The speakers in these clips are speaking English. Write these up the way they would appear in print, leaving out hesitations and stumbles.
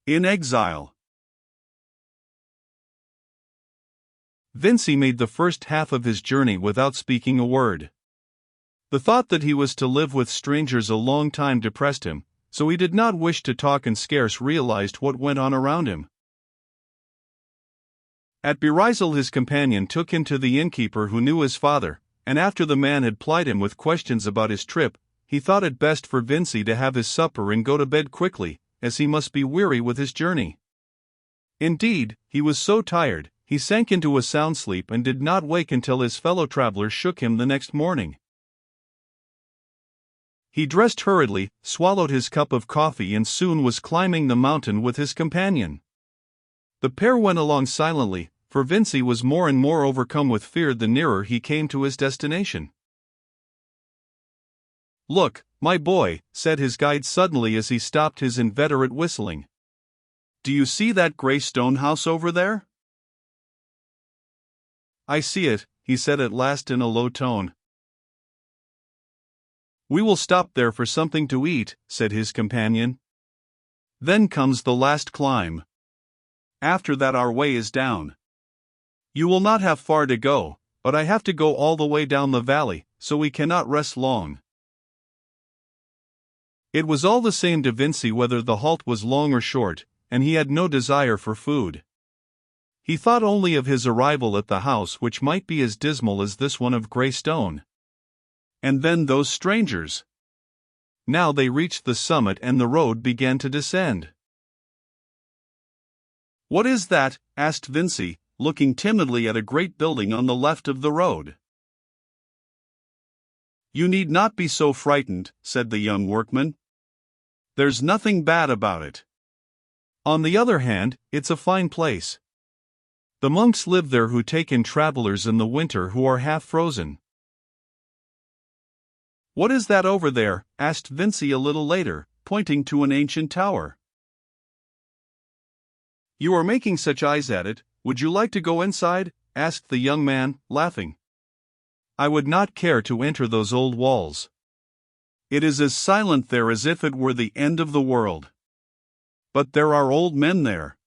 In exile. Vincy made the first half of his journey without speaking a word. The thought that he was to live with strangers a long time depressed him, so he did not wish to talk and scarce realized what went on around him. At Berisel his companion took him to the innkeeper who knew his father, and after the man had plied him with questions about his trip, he thought it best for Vincy to have his supper and go to bed quickly, as he must be weary with his journey. Indeed, he was so tired, he sank into a sound sleep and did not wake until his fellow traveler shook him the next morning. He dressed hurriedly, swallowed his cup of coffee and soon was climbing the mountain with his companion. The pair went along silently, for Vincy was more and more overcome with fear the nearer he came to his destination. "Look, my boy," said his guide suddenly as he stopped his inveterate whistling. "Do you see that gray stone house over there?" "I see it," he said at last in a low tone. "We will stop there for something to eat," said his companion. "Then comes the last climb. After that our way is down. You will not have far to go, but I have to go all the way down the valley, so we cannot rest long." It was all the same to Vincy whether the halt was long or short, and he had no desire for food. He thought only of his arrival at the house which might be as dismal as this one of grey stone. And then those strangers. Now they reached the summit and the road began to descend. "What is that?" asked Vincy, looking timidly at a great building on the left of the road. "You need not be so frightened," said the young workman. "There's nothing bad about it. On the other hand, it's a fine place. The monks live there who take in travelers in the winter who are half frozen." "What is that over there?" asked Vincy a little later, pointing to an ancient tower. "You are making such eyes at it, would you like to go inside?" asked the young man, laughing. "I would not care to enter those old walls. It is as silent there as if it were the end of the world. But there are old men there.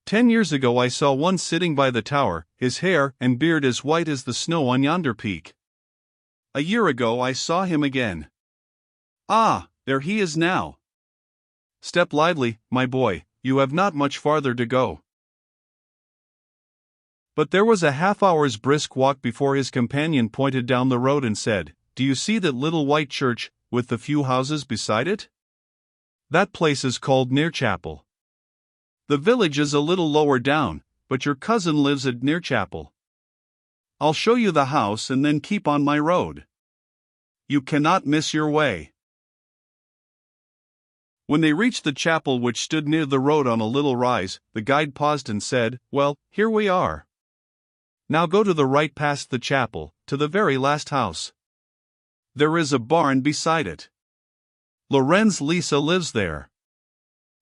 10 years ago I saw one sitting by the tower, his hair and beard as white as the snow on yonder peak. A year ago I saw him again. Ah, there he is now. Step lively, my boy, you have not much farther to go." But there was a half-hour's brisk walk before his companion pointed down the road and said, "Do you see that little white church, with the few houses beside it? That place is called Neerchapel. The village is a little lower down, but your cousin lives at Neerchapel. I'll show you the house and then keep on my road. You cannot miss your way." When they reached the chapel which stood near the road on a little rise, the guide paused and said, "Well, here we are. Now go to the right past the chapel, to the very last house. There is a barn beside it. Lorenz Lisa lives there.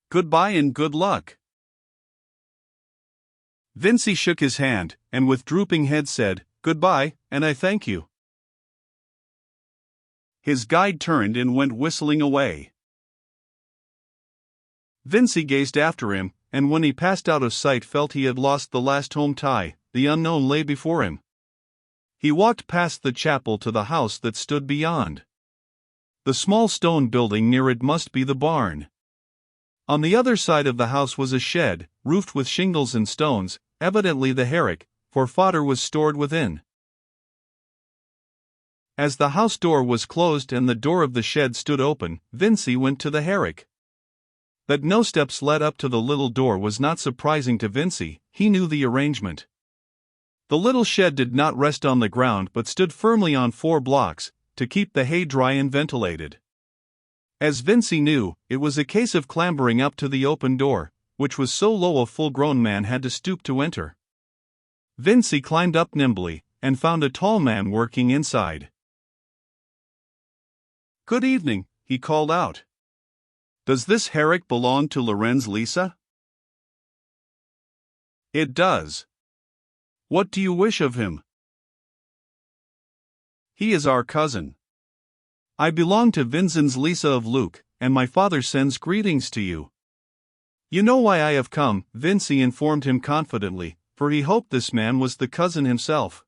Goodbye and good luck." Vincy shook his hand, and with drooping head said, "Goodbye, and I thank you." His guide turned and went whistling away. Vincy gazed after him, and when he passed out of sight felt he had lost the last home tie. The unknown lay before him. He walked past the chapel to the house that stood beyond. The small stone building near it must be the barn. On the other side of the house was a shed, roofed with shingles and stones, evidently the herrick, for fodder was stored within. As the house door was closed and the door of the shed stood open, Vincy went to the herrick. That no steps led up to the little door was not surprising to Vincy, he knew the arrangement. The little shed did not rest on the ground but stood firmly on 4 blocks, to keep the hay dry and ventilated. As Vincy knew, it was a case of clambering up to the open door, which was so low a full-grown man had to stoop to enter. Vincy climbed up nimbly, and found a tall man working inside. "Good evening," he called out. "Does this herrick belong to Lorenz Lisa?" "It does. What do you wish of him?" "He is our cousin. I belong to Vinzenz Lisa of Luke, and my father sends greetings to you." You know why I have come, Vincy informed him confidently, for he hoped this man was the cousin himself.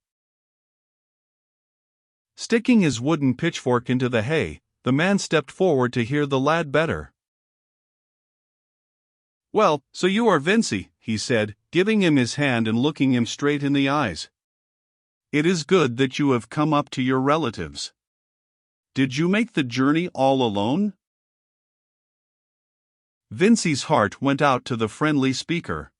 Sticking his wooden pitchfork into the hay, the man stepped forward to hear the lad better. Well, so you are Vincy, he said, giving him his hand and looking him straight in the eyes. It is good that you have come up to your relatives. Did you make the journey all alone? Vincy's heart went out to the friendly speaker.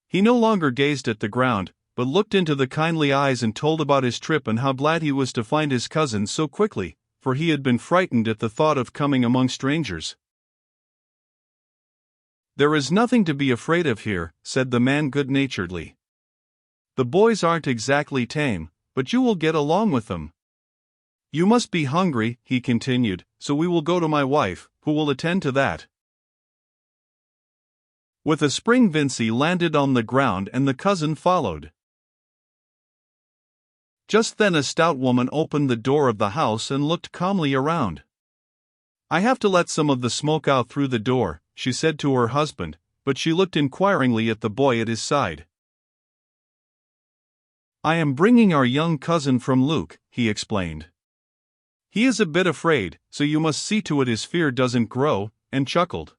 He no longer gazed at the ground, but looked into the kindly eyes and told about his trip and how glad he was to find his cousin so quickly, for he had been frightened at the thought of coming among strangers. There is nothing to be afraid of here, said the man good-naturedly. The boys aren't exactly tame, but you will get along with them. You must be hungry, he continued, so we will go to my wife, who will attend to that. With a spring Vincy landed on the ground and the cousin followed. Just then a stout woman opened the door of the house and looked calmly around. I have to let some of the smoke out through the door, she said to her husband, but she looked inquiringly at the boy at his side. I am bringing our young cousin from Luke, he explained. He is a bit afraid, so you must see to it his fear doesn't grow, and chuckled.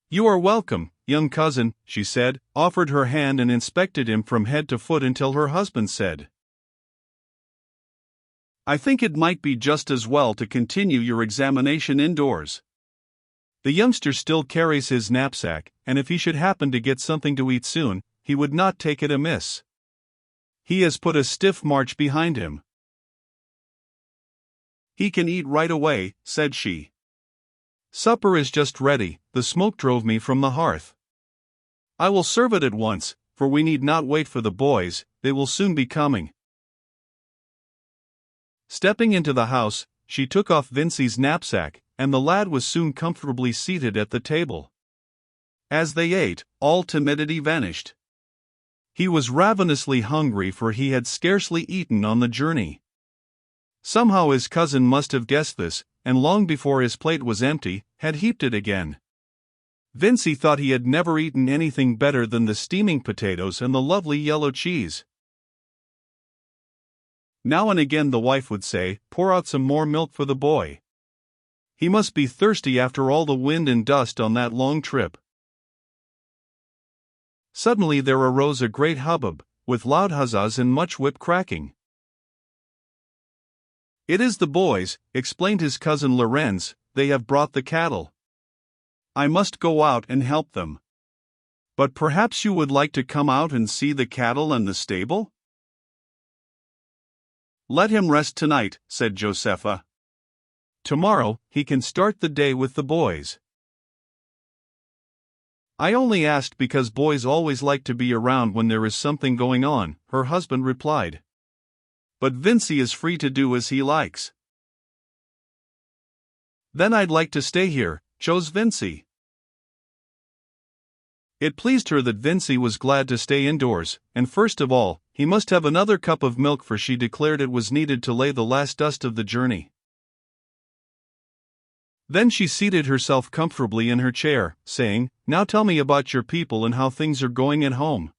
You are welcome, young cousin, she said, offered her hand and inspected him from head to foot until her husband said, I think it might be just as well to continue your examination indoors. The youngster still carries his knapsack, and if he should happen to get something to eat soon, he would not take it amiss. He has put a stiff march behind him. He can eat right away, said she. Supper is just ready, the smoke drove me from the hearth. I will serve it at once, for we need not wait for the boys, they will soon be coming. Stepping into the house, she took off Vincy's knapsack, and the lad was soon comfortably seated at the table. As they ate, all timidity vanished. He was ravenously hungry, for he had scarcely eaten on the journey. Somehow his cousin must have guessed this, and long before his plate was empty, had heaped it again. Vincy thought he had never eaten anything better than the steaming potatoes and the lovely yellow cheese. Now and again the wife would say, pour out some more milk for the boy. He must be thirsty after all the wind and dust on that long trip. Suddenly there arose a great hubbub, with loud huzzas and much whip cracking. It is the boys, explained his cousin Lorenz, they have brought the cattle. I must go out and help them. But perhaps you would like to come out and see the cattle and the stable? Let him rest tonight, said Josepha. Tomorrow, he can start the day with the boys. I only asked because boys always like to be around when there is something going on, her husband replied. But Vincy is free to do as he likes. Then I'd like to stay here, chose Vincy. It pleased her that Vincy was glad to stay indoors, and first of all, he must have another cup of milk, for she declared it was needed to lay the last dust of the journey. Then she seated herself comfortably in her chair, saying, Now tell me about your people and how things are going at home.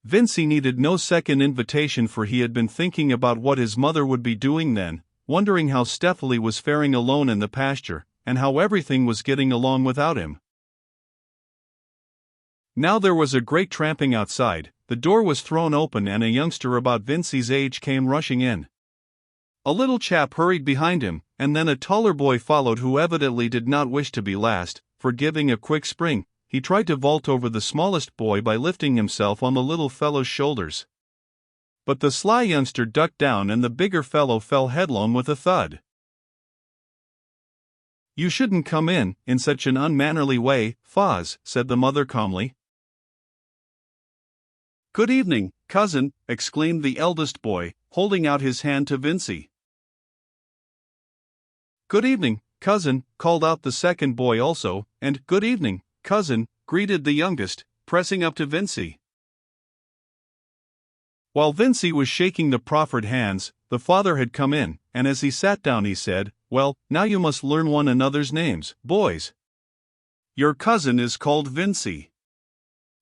Vincy needed no second invitation, for he had been thinking about what his mother would be doing then, wondering how Stephanie was faring alone in the pasture, and how everything was getting along without him. Now there was a great tramping outside, the door was thrown open and a youngster about Vincy's age came rushing in. A little chap hurried behind him, and then a taller boy followed who evidently did not wish to be last, for giving a quick spring, he tried to vault over the smallest boy by lifting himself on the little fellow's shoulders. But the sly youngster ducked down and the bigger fellow fell headlong with a thud. You shouldn't come in such an unmannerly way, Foz, said the mother calmly. Good evening, cousin, exclaimed the eldest boy, holding out his hand to Vincy. Good evening, cousin, called out the second boy also, and good evening, cousin, greeted the youngest, pressing up to Vincy. While Vincy was shaking the proffered hands, the father had come in, and as he sat down he said, "Well, now you must learn one another's names, boys. Your cousin is called Vincy.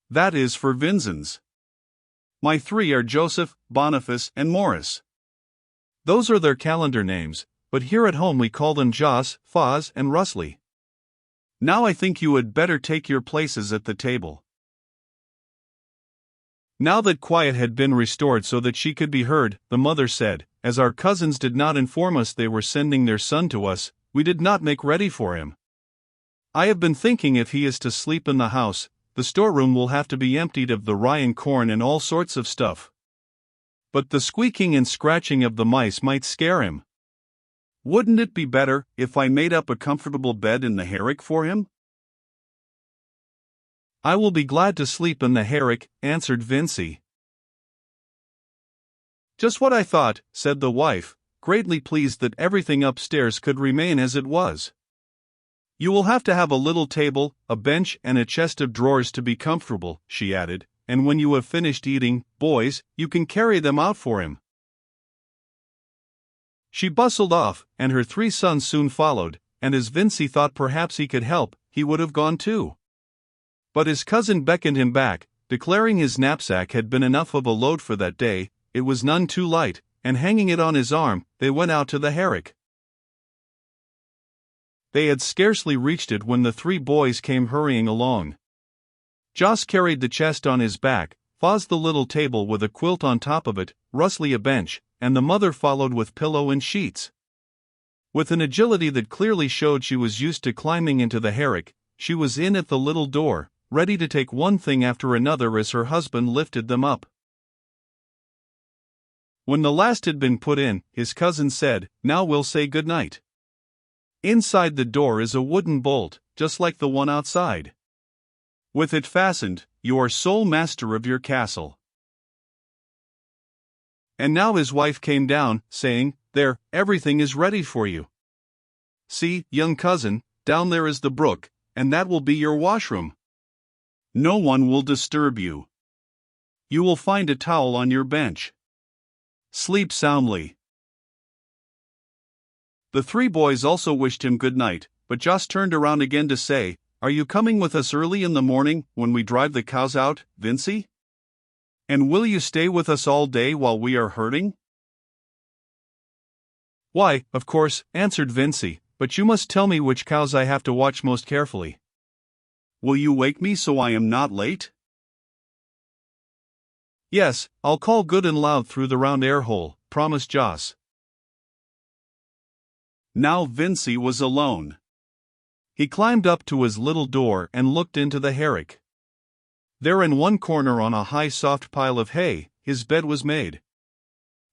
That is for Vinzens. My three are Joseph, Boniface, and Morris. Those are their calendar names, but here at home we call them Jos, Foz, and Russley. Now I think you had better take your places at the table." Now that quiet had been restored so that she could be heard, the mother said, "As our cousins did not inform us they were sending their son to us, we did not make ready for him. I have been thinking if he is to sleep in the house, the storeroom will have to be emptied of the rye and corn and all sorts of stuff. But the squeaking and scratching of the mice might scare him. Wouldn't it be better if I made up a comfortable bed in the hayrick for him?" "I will be glad to sleep in the hayrick," answered Vincy. "Just what I thought," said the wife, greatly pleased that everything upstairs could remain as it was. "You will have to have a little table, a bench, and a chest of drawers to be comfortable," she added, "and when you have finished eating, boys, you can carry them out for him." She bustled off, and her three sons soon followed, and as Vincy thought perhaps he could help, he would have gone too. But his cousin beckoned him back, declaring his knapsack had been enough of a load for that day, it was none too light, and hanging it on his arm, they went out to the hayrick. They had scarcely reached it when the three boys came hurrying along. Jos carried the chest on his back, Foz the little table with a quilt on top of it, Russley a bench, and the mother followed with pillow and sheets. With an agility that clearly showed she was used to climbing into the hayrick, she was in at the little door, ready to take one thing after another as her husband lifted them up. When the last had been put in, his cousin said, "Now we'll say good night. Inside the door is a wooden bolt, just like the one outside. With it fastened, you are sole master of your castle." And now his wife came down, saying, "There, everything is ready for you. See, young cousin, down there is the brook, and that will be your washroom. No one will disturb you. You will find a towel on your bench. Sleep soundly." The three boys also wished him good night, but Jos turned around again to say, "Are you coming with us early in the morning, when we drive the cows out, Vincy? And will you stay with us all day while we are herding?" "Why, of course," answered Vincy, "but you must tell me which cows I have to watch most carefully." "Will you wake me so I am not late?" "Yes, I'll call good and loud through the round air hole," promised Jos. Now Vincy was alone. He climbed up to his little door and looked into the hayrick. There in one corner on a high soft pile of hay, his bed was made.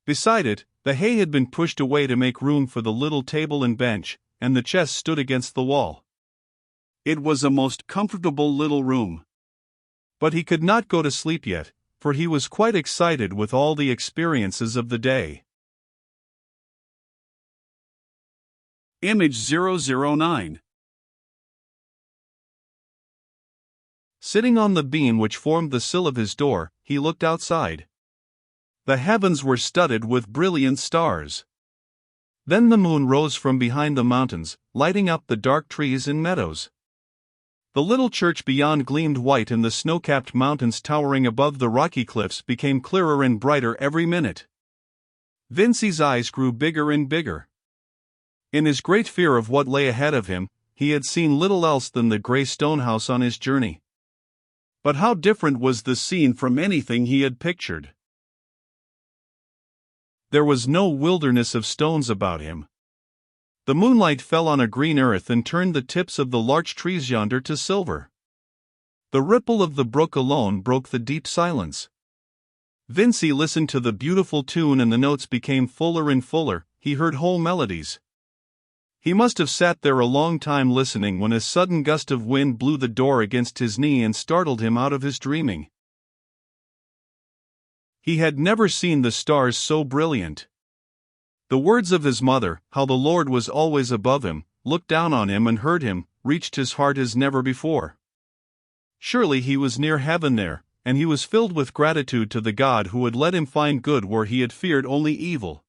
Beside it, the hay had been pushed away to make room for the little table and bench, and the chest stood against the wall. It was a most comfortable little room. But he could not go to sleep yet, for he was quite excited with all the experiences of the day. Image 009. Sitting on the beam which formed the sill of his door, he looked outside. The heavens were studded with brilliant stars. Then the moon rose from behind the mountains, lighting up the dark trees and meadows. The little church beyond gleamed white, and the snow-capped mountains towering above the rocky cliffs became clearer and brighter every minute. Vincy's eyes grew bigger and bigger. In his great fear of what lay ahead of him, he had seen little else than the grey stone house on his journey. But how different was the scene from anything he had pictured. There was no wilderness of stones about him. The moonlight fell on a green earth and turned the tips of the larch trees yonder to silver. The ripple of the brook alone broke the deep silence. Vincy listened to the beautiful tune, and the notes became fuller and fuller. He heard whole melodies. He must have sat there a long time listening when a sudden gust of wind blew the door against his knee and startled him out of his dreaming. He had never seen the stars so brilliant. The words of his mother, how the Lord was always above him, looked down on him and heard him, reached his heart as never before. Surely he was near heaven there, and he was filled with gratitude to the God who had let him find good where he had feared only evil.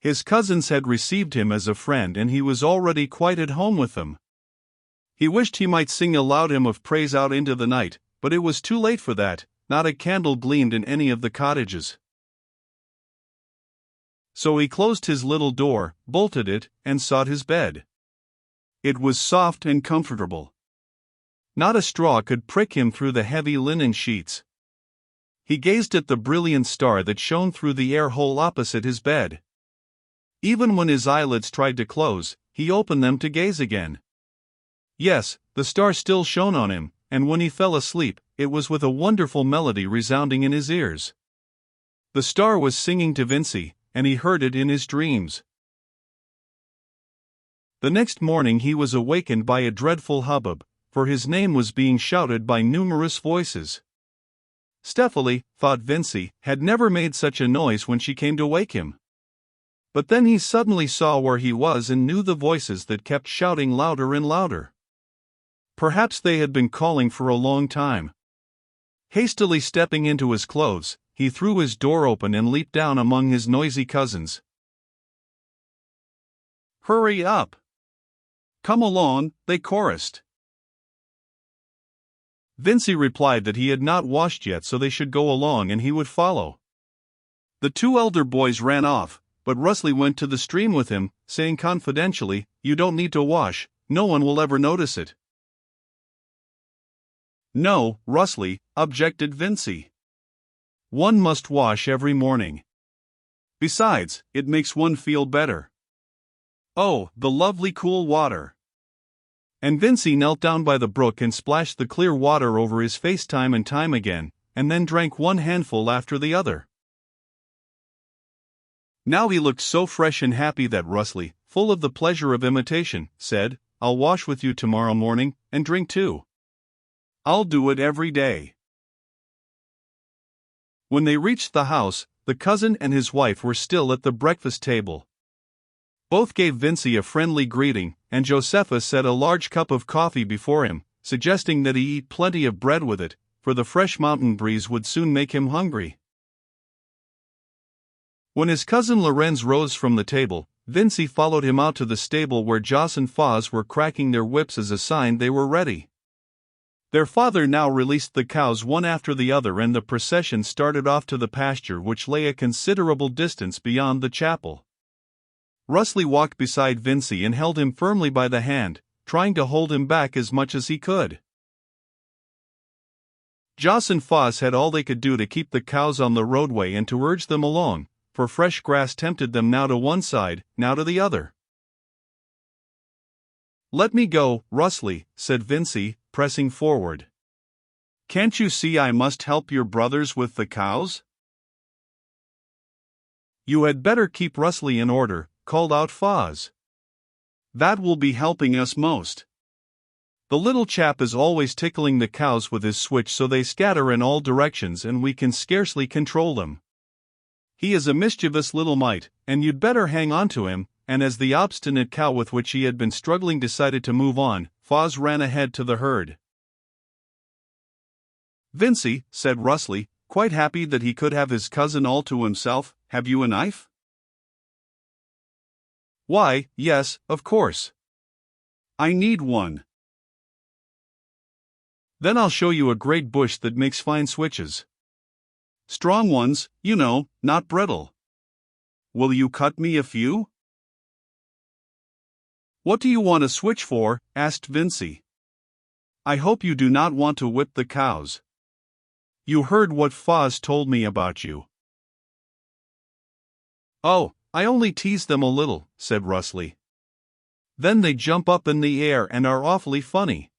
His cousins had received him as a friend and he was already quite at home with them. He wished he might sing a loud hymn of praise out into the night, but it was too late for that. Not a candle gleamed in any of the cottages. So he closed his little door, bolted it, and sought his bed. It was soft and comfortable. Not a straw could prick him through the heavy linen sheets. He gazed at the brilliant star that shone through the air hole opposite his bed. Even when his eyelids tried to close, he opened them to gaze again. Yes, the star still shone on him, and when he fell asleep, it was with a wonderful melody resounding in his ears. The star was singing to Vincy, and he heard it in his dreams. The next morning he was awakened by a dreadful hubbub, for his name was being shouted by numerous voices. Stephanie, thought Vincy, had never made such a noise when she came to wake him. But then he suddenly saw where he was and knew the voices that kept shouting louder and louder. Perhaps they had been calling for a long time. Hastily stepping into his clothes, he threw his door open and leaped down among his noisy cousins. "Hurry up! Come along," they chorused. Vincy replied that he had not washed yet, so they should go along and he would follow. The two elder boys ran off, but Rusli went to the stream with him, saying confidentially, "You don't need to wash, no one will ever notice it." "No, Rusli," objected Vincy. "One must wash every morning. Besides, it makes one feel better. Oh, the lovely cool water!" And Vincy knelt down by the brook and splashed the clear water over his face time and time again, and then drank one handful after the other. Now he looked so fresh and happy that Rusli, full of the pleasure of imitation, said, "I'll wash with you tomorrow morning, and drink too. I'll do it every day." When they reached the house, the cousin and his wife were still at the breakfast table. Both gave Vincy a friendly greeting, and Josepha set a large cup of coffee before him, suggesting that he eat plenty of bread with it, for the fresh mountain breeze would soon make him hungry. When his cousin Lorenz rose from the table, Vincy followed him out to the stable where Jos and Foz were cracking their whips as a sign they were ready. Their father now released the cows one after the other and the procession started off to the pasture which lay a considerable distance beyond the chapel. Rusli walked beside Vincy and held him firmly by the hand, trying to hold him back as much as he could. Jos and Foz had all they could do to keep the cows on the roadway and to urge them along, for fresh grass tempted them now to one side, now to the other. "Let me go, Rusli," said Vincy, pressing forward. "Can't you see I must help your brothers with the cows?" "You had better keep Rusli in order," called out Foz. "That will be helping us most. The little chap is always tickling the cows with his switch so they scatter in all directions and we can scarcely control them. He is a mischievous little mite, and you'd better hang on to him," and as the obstinate cow with which he had been struggling decided to move on, Foz ran ahead to the herd. "Vincy," said Rusli, quite happy that he could have his cousin all to himself, "have you a knife?" "Why, yes, of course. I need one." "Then I'll show you a great bush that makes fine switches. Strong ones, you know, not brittle. Will you cut me a few?" "What do you want a switch for?" asked Vincy. "I hope you do not want to whip the cows. You heard what Foz told me about you." "Oh, I only tease them a little," said Rusli. "Then they jump up in the air and are awfully funny."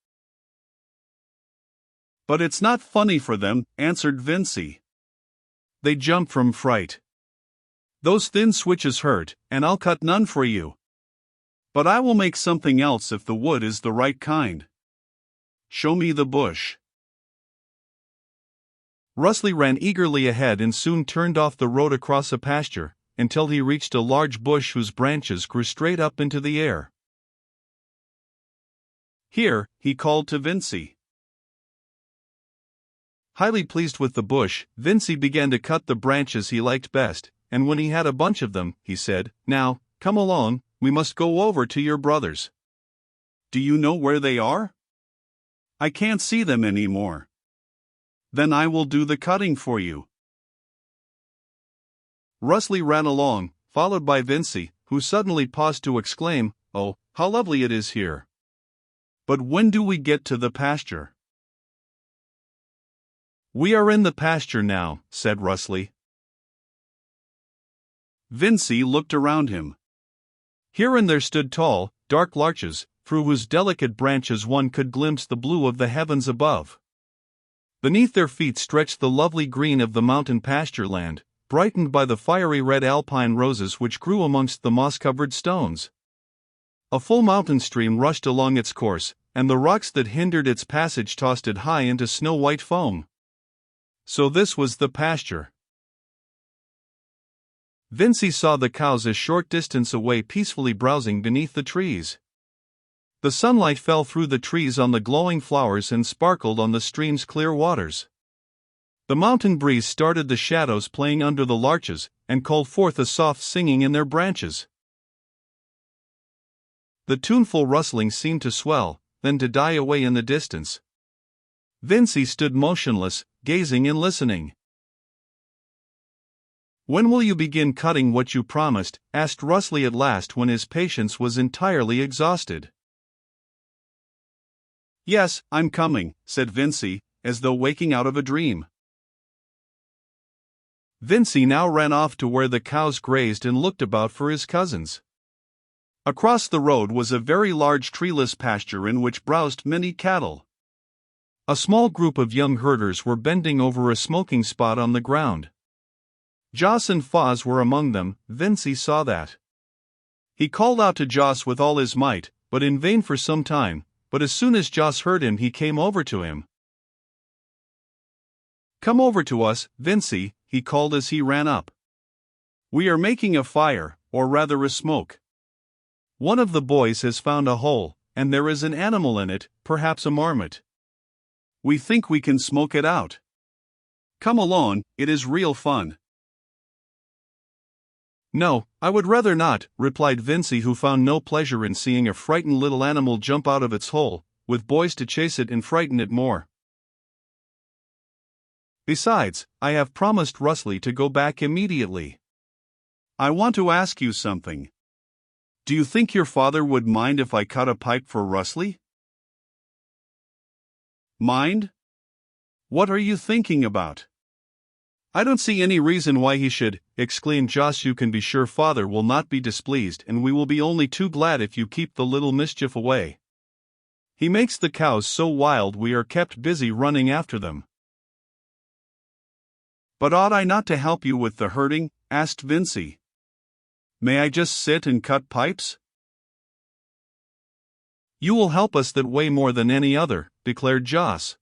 "But it's not funny for them," answered Vincy. "They jump from fright. Those thin switches hurt, and I'll cut none for you. But I will make something else if the wood is the right kind. Show me the bush." Rusli ran eagerly ahead and soon turned off the road across a pasture, until he reached a large bush whose branches grew straight up into the air. "Here," he called to Vincy. Highly pleased with the bush, Vincy began to cut the branches he liked best, and when he had a bunch of them, he said, "Now, come along, we must go over to your brothers." "Do you know where they are?" "I can't see them anymore." "Then I will do the cutting for you." Rusli ran along, followed by Vincy, who suddenly paused to exclaim, "Oh, how lovely it is here! But when do we get to the pasture?" "We are in the pasture now," said Rusli. Vincy looked around him. Here and there stood tall, dark larches, through whose delicate branches one could glimpse the blue of the heavens above. Beneath their feet stretched the lovely green of the mountain pasture land, brightened by the fiery red alpine roses which grew amongst the moss-covered stones. A full mountain stream rushed along its course, and the rocks that hindered its passage tossed it high into snow-white foam. So this was the pasture. Vincy saw the cows a short distance away peacefully browsing beneath the trees. The sunlight fell through the trees on the glowing flowers and sparkled on the stream's clear waters. The mountain breeze started the shadows playing under the larches, and called forth a soft singing in their branches. The tuneful rustling seemed to swell, then to die away in the distance. Vincy stood motionless, gazing and listening. "When will you begin cutting what you promised?" asked Rusli at last when his patience was entirely exhausted. "Yes, I'm coming," said Vincy, as though waking out of a dream. Vincy now ran off to where the cows grazed and looked about for his cousins. Across the road was a very large treeless pasture in which browsed many cattle. A small group of young herders were bending over a smoking spot on the ground. Jos and Foz were among them. Vincy saw that. He called out to Jos with all his might, but in vain for some time, but as soon as Jos heard him he came over to him. "Come over to us, Vincy," he called as he ran up. "We are making a fire, or rather a smoke. One of the boys has found a hole, and there is an animal in it, perhaps a marmot. We think we can smoke it out. Come along, it is real fun." "No, I would rather not," replied Vincy, who found no pleasure in seeing a frightened little animal jump out of its hole, with boys to chase it and frighten it more. "Besides, I have promised Rusli to go back immediately. I want to ask you something. Do you think your father would mind if I cut a pipe for Rusli?" "Mind? What are you thinking about?" "I don't see any reason why he should," exclaimed Jos. "You can be sure father will not be displeased, and we will be only too glad if you keep the little mischief away. He makes the cows so wild we are kept busy running after them." "But ought I not to help you with the herding?" asked Vincy. "May I just sit and cut pipes?" "You will help us that way more than any other," declared Jos.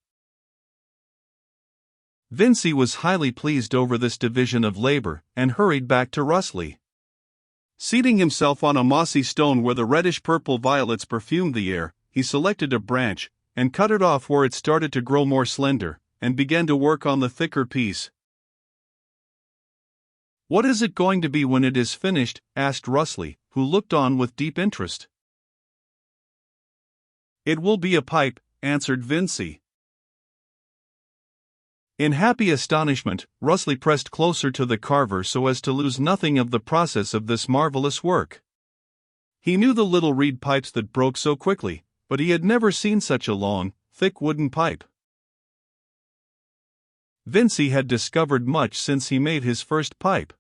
Vincy was highly pleased over this division of labor, and hurried back to Rusli. Seating himself on a mossy stone where the reddish-purple violets perfumed the air, he selected a branch, and cut it off where it started to grow more slender, and began to work on the thicker piece. "What is it going to be when it is finished?" asked Rusli, who looked on with deep interest. "It will be a pipe," answered Vincy. In happy astonishment, Rusli pressed closer to the carver so as to lose nothing of the process of this marvelous work. He knew the little reed pipes that broke so quickly, but he had never seen such a long, thick wooden pipe. Vincy had discovered much since he made his first pipe.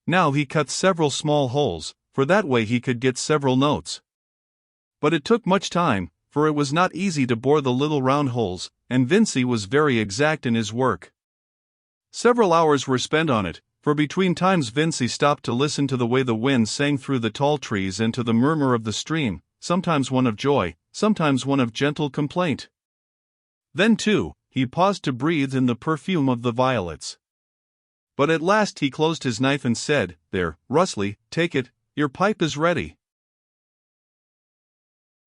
Now he cut several small holes, for that way he could get several notes. But it took much time, for it was not easy to bore the little round holes, and Vincy was very exact in his work. Several hours were spent on it, for between times Vincy stopped to listen to the way the wind sang through the tall trees and to the murmur of the stream, sometimes one of joy, sometimes one of gentle complaint. Then, too, he paused to breathe in the perfume of the violets. But at last he closed his knife and said, "There, Rusli, take it, your pipe is ready."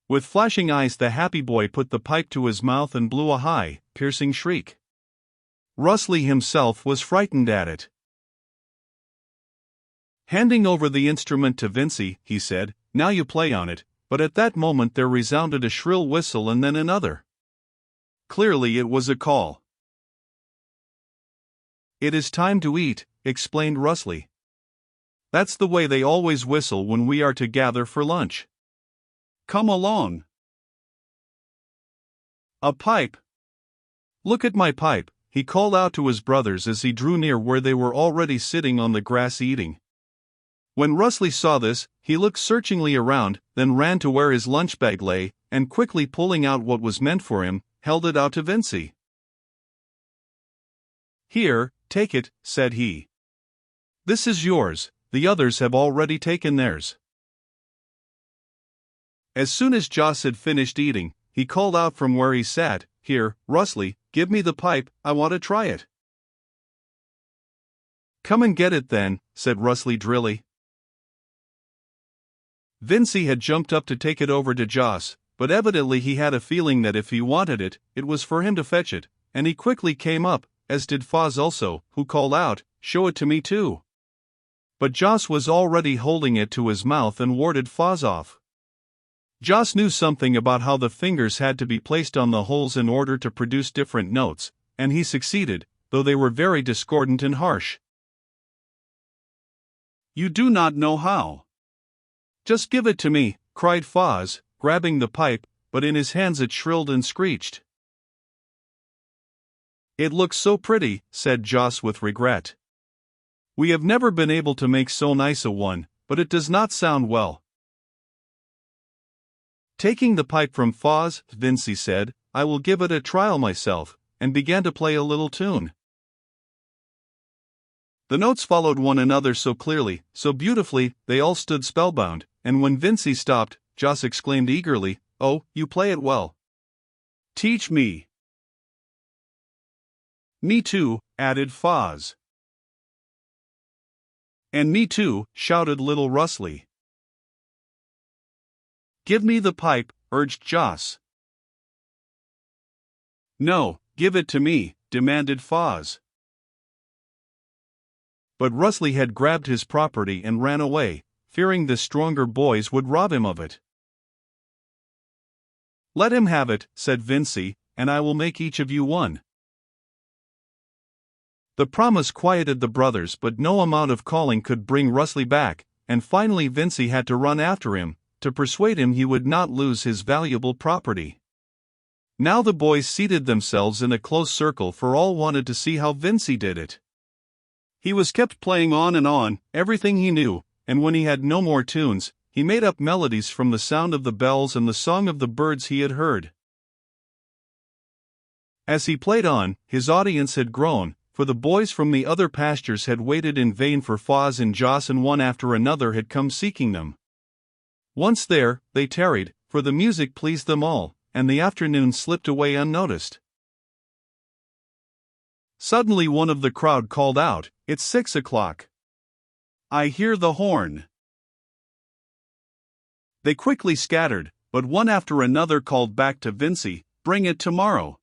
With flashing eyes the happy boy put the pipe to his mouth and blew a high, piercing shriek. Rusli himself was frightened at it. Handing over the instrument to Vincy, he said, "Now you play on it," but at that moment there resounded a shrill whistle and then another. Clearly it was a call. "It is time to eat," explained Rusty. "That's the way they always whistle when we are to gather for lunch. Come along." "A pipe! Look at my pipe," he called out to his brothers as he drew near where they were already sitting on the grass eating. When Rusty saw this, he looked searchingly around, then ran to where his lunch bag lay, and quickly pulling out what was meant for him, held it out to Vincy. "Here, take it," said he. "This is yours, the others have already taken theirs." As soon as Joss had finished eating, he called out from where he sat, "Here, Rusty, give me the pipe, I want to try it." "Come and get it then," said Rusty drily. Vincy had jumped up to take it over to Joss, but evidently he had a feeling that if he wanted it, it was for him to fetch it, and he quickly came up, as did Foz also, who called out, "Show it to me too." But Joss was already holding it to his mouth and warded Foz off. Joss knew something about how the fingers had to be placed on the holes in order to produce different notes, and he succeeded, though they were very discordant and harsh. "You do not know how." "Just give it to me," cried Foz, grabbing the pipe, but in his hands it shrilled and screeched. "It looks so pretty," said Joss with regret. "We have never been able to make so nice a one, but it does not sound well." Taking the pipe from Foz, Vincy said, "I will give it a trial myself," and began to play a little tune. The notes followed one another so clearly, so beautifully, they all stood spellbound, and when Vincy stopped, Joss exclaimed eagerly, "Oh, you play it well. Teach me." "Me too," added Foz. "And me too," shouted little Rusty. "Give me the pipe," urged Joss. "No, give it to me," demanded Foz. But Rusty had grabbed his property and ran away, fearing the stronger boys would rob him of it. "Let him have it," said Vincy, "and I will make each of you one." The promise quieted the brothers, but no amount of calling could bring Rusty back, and finally Vincy had to run after him, to persuade him he would not lose his valuable property. Now the boys seated themselves in a close circle, for all wanted to see how Vincy did it. He was kept playing on, everything he knew, and when he had no more tunes, he made up melodies from the sound of the bells and the song of the birds he had heard. As he played on, his audience had grown, for the boys from the other pastures had waited in vain for Foz and Joss, and one after another had come seeking them. Once there, they tarried, for the music pleased them all, and the afternoon slipped away unnoticed. Suddenly one of the crowd called out, "It's 6 o'clock. I hear the horn." They quickly scattered, but one after another called back to Vincy, "Bring it tomorrow.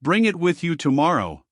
Bring it with you tomorrow."